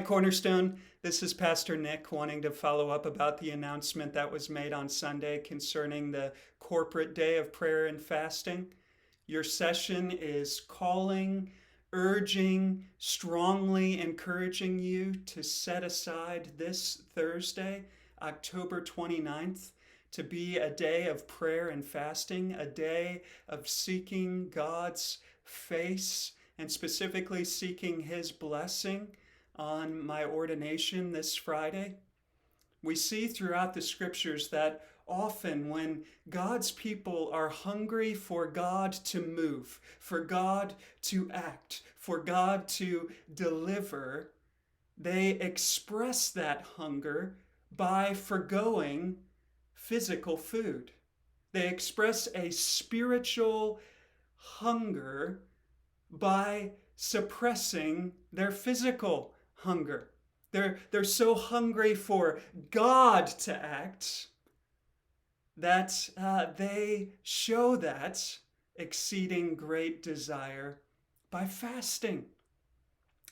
Cornerstone. This is Pastor Nick wanting to follow up about the announcement that was made on Sunday concerning the corporate day of prayer and fasting. Your session is calling, urging, strongly encouraging you to set aside this Thursday, October 29th, to be a day of prayer and fasting, a day of seeking God's face and specifically seeking His blessing on my ordination this Friday. We see throughout the scriptures that often when God's people are hungry for God to move, for God to act, for God to deliver, they express that hunger by forgoing physical food. They express a spiritual hunger by suppressing their physical hunger. They're so hungry for God to act that they show that exceeding great desire by fasting.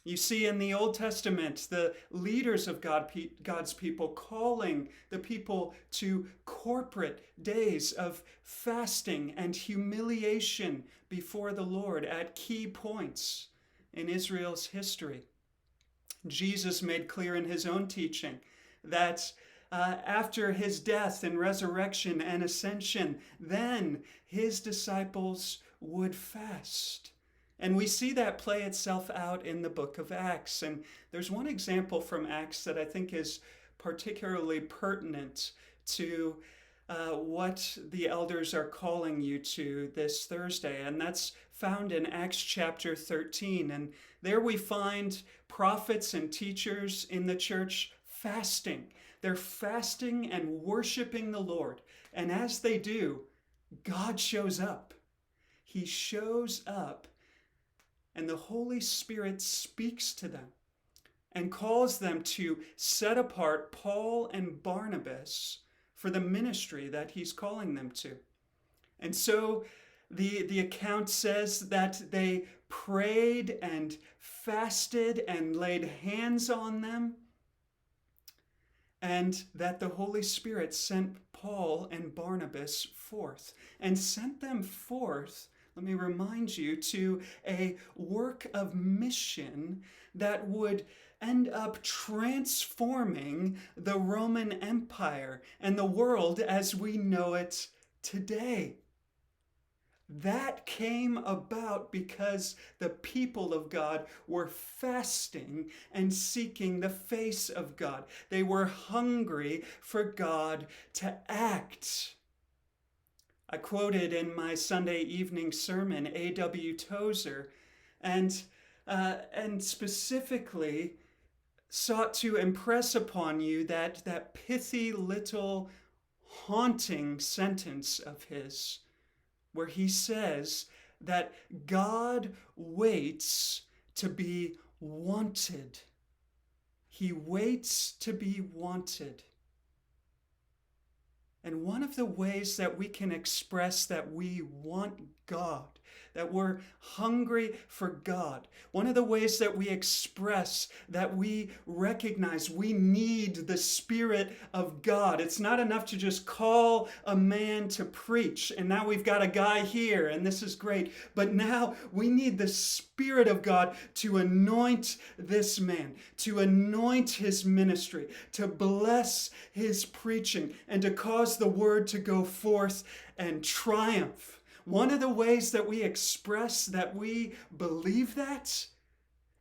You see in the Old Testament the leaders of God's people calling the people to corporate days of fasting and humiliation before the Lord at key points in Israel's history. Jesus made clear in his own teaching that after his death and resurrection and ascension, then his disciples would fast. And we see that play itself out in the book of Acts. And there's one example from Acts that I think is particularly pertinent to what the elders are calling you to this Thursday. And that's found in Acts chapter 13. And there we find prophets and teachers in the church fasting. They're fasting and worshiping the Lord. And as they do, God shows up. He shows up, and the Holy Spirit speaks to them and calls them to set apart Paul and Barnabas for the ministry that he's calling them to. And so the account says that they prayed and fasted and laid hands on them, and that the Holy Spirit sent Paul and Barnabas forth, and sent them forth, let me remind you, to a work of mission that would end up transforming the Roman Empire and the world as we know it today. That came about because the people of God were fasting and seeking the face of God. They were hungry for God to act. I quoted in my Sunday evening sermon A.W. Tozer and specifically sought to impress upon you that pithy little haunting sentence of his, where he says that God waits to be wanted. He waits to be wanted. And one of the ways that we can express that we want God, that we're hungry for God, one of the ways that we express that we recognize we need the Spirit of God. It's not enough to just call a man to preach, and now we've got a guy here, and this is great. But now we need the Spirit of God to anoint this man, to anoint his ministry, to bless his preaching, and to cause the word to go forth and triumph. One of the ways that we express that we believe that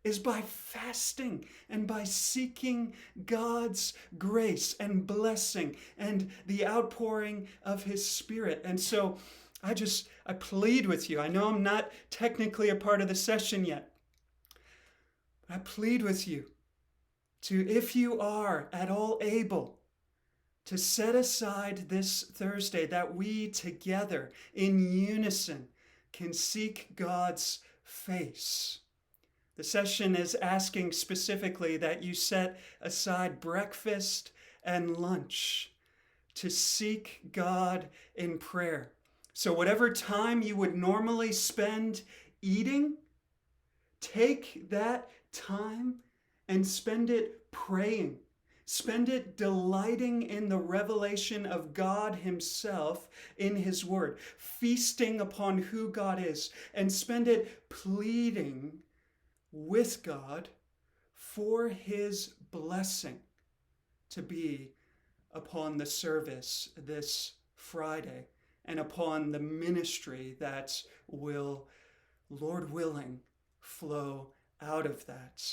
is by fasting and by seeking God's grace and blessing and the outpouring of his Spirit. And so I plead with you. I know I'm not technically a part of the session yet, but I plead with you to, if you are at all able, to set aside this Thursday that we together in unison can seek God's face. The session is asking specifically that you set aside breakfast and lunch to seek God in prayer. So whatever time you would normally spend eating, take that time and spend it praying. Spend it delighting in the revelation of God himself in his word, feasting upon who God is, and spend it pleading with God for his blessing to be upon the service this Friday and upon the ministry that will, Lord willing, flow out of that.